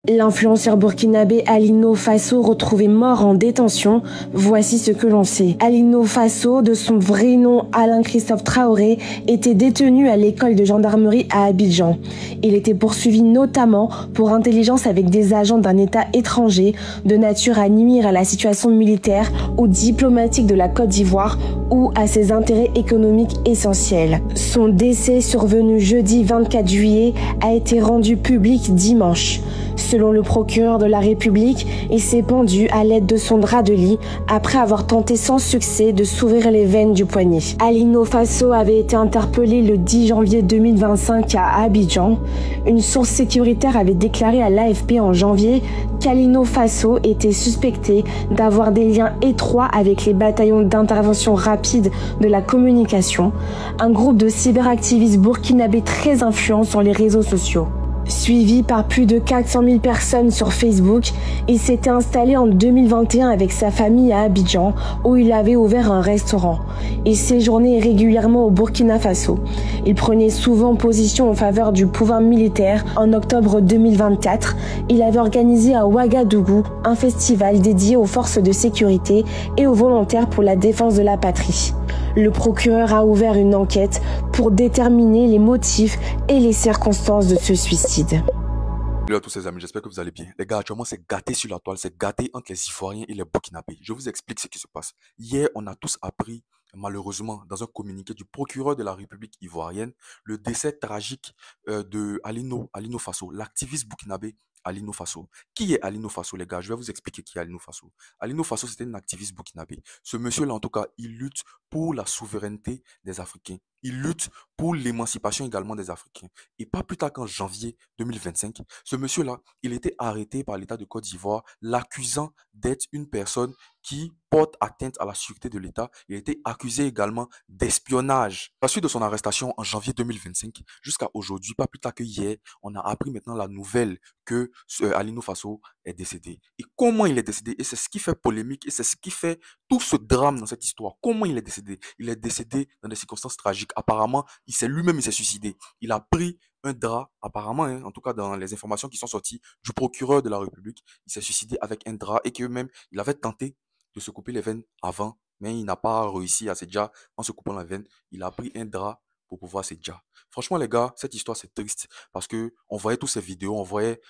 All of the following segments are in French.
L'influenceur burkinabé Alino Fasso retrouvé mort en détention, voici ce que l'on sait. Alino Fasso, de son vrai nom Alain Christophe Traoré, était détenu à l'école de gendarmerie à Abidjan. Il était poursuivi notamment pour intelligence avec des agents d'un État étranger, de nature à nuire à la situation militaire ou diplomatique de la Côte d'Ivoire ou à ses intérêts économiques essentiels. Son décès survenu jeudi 24 juillet a été rendu public dimanche. Selon le procureur de la République, il s'est pendu à l'aide de son drap de lit après avoir tenté sans succès de s'ouvrir les veines du poignet. Alino Fasso avait été interpellé le 10 janvier 2025 à Abidjan. Une source sécuritaire avait déclaré à l'AFP en janvier qu'Alino Fasso était suspecté d'avoir des liens étroits avec les bataillons d'intervention rapide de la communication, un groupe de cyberactivistes burkinabés très influents sur les réseaux sociaux. Suivi par plus de 400 000 personnes sur Facebook, il s'était installé en 2021 avec sa famille à Abidjan, où il avait ouvert un restaurant. Il séjournait régulièrement au Burkina Faso. Il prenait souvent position en faveur du pouvoir militaire. En octobre 2024, il avait organisé à Ouagadougou un festival dédié aux forces de sécurité et aux volontaires pour la défense de la patrie. Le procureur a ouvert une enquête pour déterminer les motifs et les circonstances de ce suicide. Salut à tous les amis, j'espère que vous allez bien. Les gars, actuellement c'est gâté sur la toile, c'est gâté entre les Ivoiriens et les Burkinabés. Je vous explique ce qui se passe. Hier, on a tous appris, malheureusement, dans un communiqué du procureur de la République ivoirienne, le décès tragique de Alino Fasso, l'activiste burkinabé Alino Fasso. Qui est Alino Fasso, les gars? Je vais vous expliquer qui est Alino Fasso. Alino Fasso, c'était un activiste burkinabé. Ce monsieur-là, en tout cas, il lutte pour la souveraineté des Africains. Il lutte pour l'émancipation également des Africains. Et pas plus tard qu'en janvier 2025, ce monsieur-là, il était arrêté par l'État de Côte d'Ivoire, l'accusant d'être une personne qui porte atteinte à la sûreté de l'État. Il était accusé également d'espionnage. À la suite de son arrestation en janvier 2025, jusqu'à aujourd'hui, pas plus tard que hier, on a appris maintenant la nouvelle que Alino Fasso est décédé. Et comment il est décédé? Et c'est ce qui fait polémique et c'est ce qui fait tout ce drame dans cette histoire. Comment il est décédé? Il est décédé dans des circonstances tragiques. Apparemment, il s'est suicidé. Il a pris un drap, apparemment, hein, en tout cas dans les informations qui sont sorties du procureur de la République, il s'est suicidé avec un drap et que même il avait tenté de se couper les veines avant, mais il n'a pas réussi à se dire en se coupant la veine. Il a pris un drap pour pouvoir se dire. Franchement, les gars, cette histoire, c'est triste parce que on voyait toutes ces vidéos, on voyait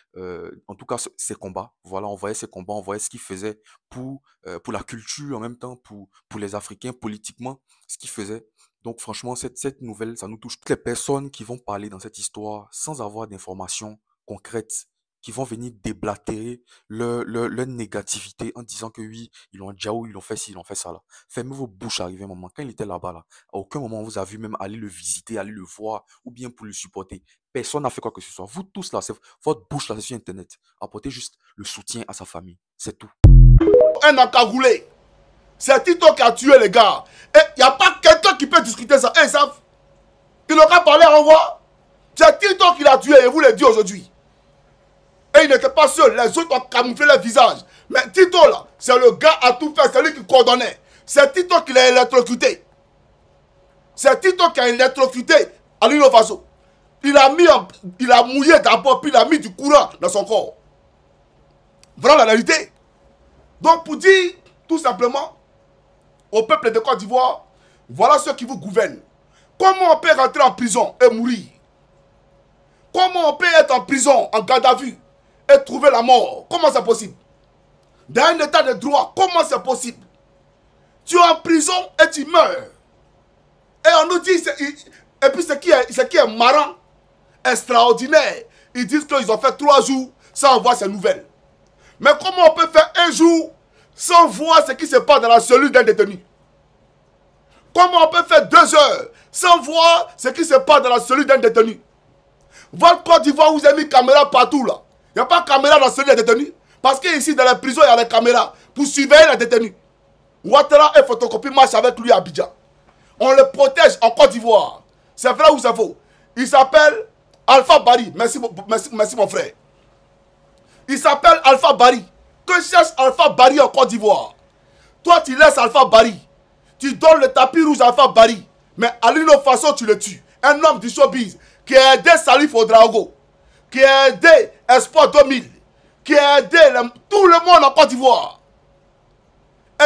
en tout cas ces combats. Voilà, on voyait ces combats, on voyait ce qu'il faisait pour la culture en même temps, pour les Africains politiquement, ce qu'il faisait. Donc franchement, cette nouvelle, ça nous touche. Toutes les personnes qui vont parler dans cette histoire sans avoir d'informations concrètes, qui vont venir déblatérer leur négativité en disant que oui, ils l'ont déjà ou ils l'ont fait ci, ils l'ont fait ça là. Fermez vos bouches, arrivé un moment. Quand il était là-bas, là, à aucun moment on vous a vu même aller le visiter, aller le voir ou bien pour le supporter. Personne n'a fait quoi que ce soit. Vous tous là, c'est votre bouche là, c'est sur Internet. Apportez juste le soutien à sa famille. C'est tout. Un encagoulé. C'est Tito qui a tué les gars. Et il n'y a pas quelqu'un qui peut discuter ça. Ils savent. Il n'aura pas parlé en voix. C'est Tito qui l'a tué, et vous le dit aujourd'hui. Et il n'était pas seul. Les autres ont camouflé leur visage. Mais Tito là, c'est le gars à tout faire. C'est lui qui coordonnait. C'est Tito qui l'a électrocuté. C'est Tito qui a électrocuté Alino Fasso. Il a mouillé d'abord, puis il a mis du courant dans son corps. Voilà la réalité. Donc pour dire tout simplement au peuple de Côte d'Ivoire, voilà ceux qui vous gouvernent. Comment on peut rentrer en prison et mourir? Comment on peut être en prison, en garde à vue, et trouver la mort? Comment c'est possible? Dans un état de droit, comment c'est possible? Tu es en prison et tu meurs. Et on nous dit, et puis ce qui est marrant, extraordinaire, ils disent qu'ils ont fait 3 jours sans voir ces nouvelles. Mais comment on peut faire un jour sans voir ce qui se passe dans la cellule d'un détenu? Comment on peut faire 2 heures sans voir ce qui se passe dans la cellule d'un détenu? Votre Côte d'Ivoire vous a mis caméra partout là. Il n'y a pas de caméra dans la cellule des détenus. Parce qu'ici dans les prisons il y a les caméras pour surveiller les détenus. Ouattara et Photocopie marche avec lui à Abidjan. On le protège en Côte d'Ivoire. C'est vrai ou c'est faux? Il s'appelle Alpha Barry. Merci mon frère. Il s'appelle Alpha Barry. Que cherche Alpha Barry en Côte d'Ivoire? Toi, tu laisses Alpha Barry. Tu donnes le tapis rouge à Alpha Barry. Mais Alino Fasso, tu le tues. Un homme du showbiz qui a aidé Salif Ouedraogo, qui a aidé Espoir 2000, qui a aidé tout le monde en Côte d'Ivoire.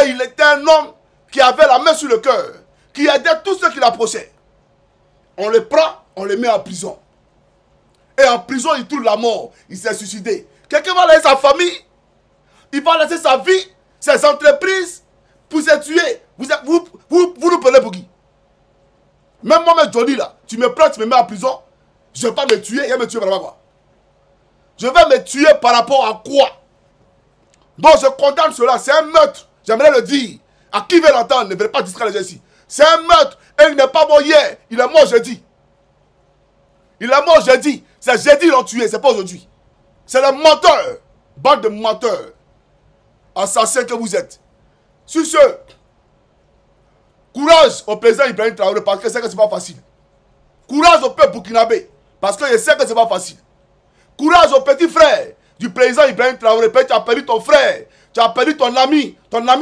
Et il était un homme qui avait la main sur le cœur, qui aidait tous ceux qui l'approchaient. On le prend, on le met en prison. Et en prison, il trouve la mort. Il s'est suicidé. Quelqu'un va laisser sa famille, il va laisser sa vie, ses entreprises, pour se tuer. Vous nous prenez pour qui? Même moi, Johnny, là, tu me prends, tu me mets en prison, je ne vais pas me tuer, et me tuer par rapport à quoi? Je vais me tuer par rapport à quoi? Donc je condamne cela, c'est un meurtre. J'aimerais le dire. À qui veut l'entendre, ne veut pas distraire les gens ici. C'est un meurtre, et il n'est pas mort hier, il est mort jeudi. Il est mort jeudi. C'est jeudi ils l'ont tué, c'est pas aujourd'hui. C'est le menteur. Bande de menteurs. Assassins que vous êtes. Sur ce, courage au président Ibrahim Traoré parce que c'est que c'est pas facile. Courage au peuple burkinabé parce que je sais que c'est pas facile. Courage au petit frère du président Ibrahim Traoré. Tu as perdu ton frère, tu as perdu ton ami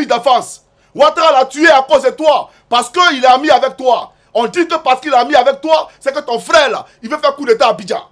d'enfance. Ouattara l'a tué à cause de toi parce qu'il est ami avec toi. On dit que parce qu'il est ami avec toi, c'est que ton frère là, il veut faire coup d'état à Abidjan.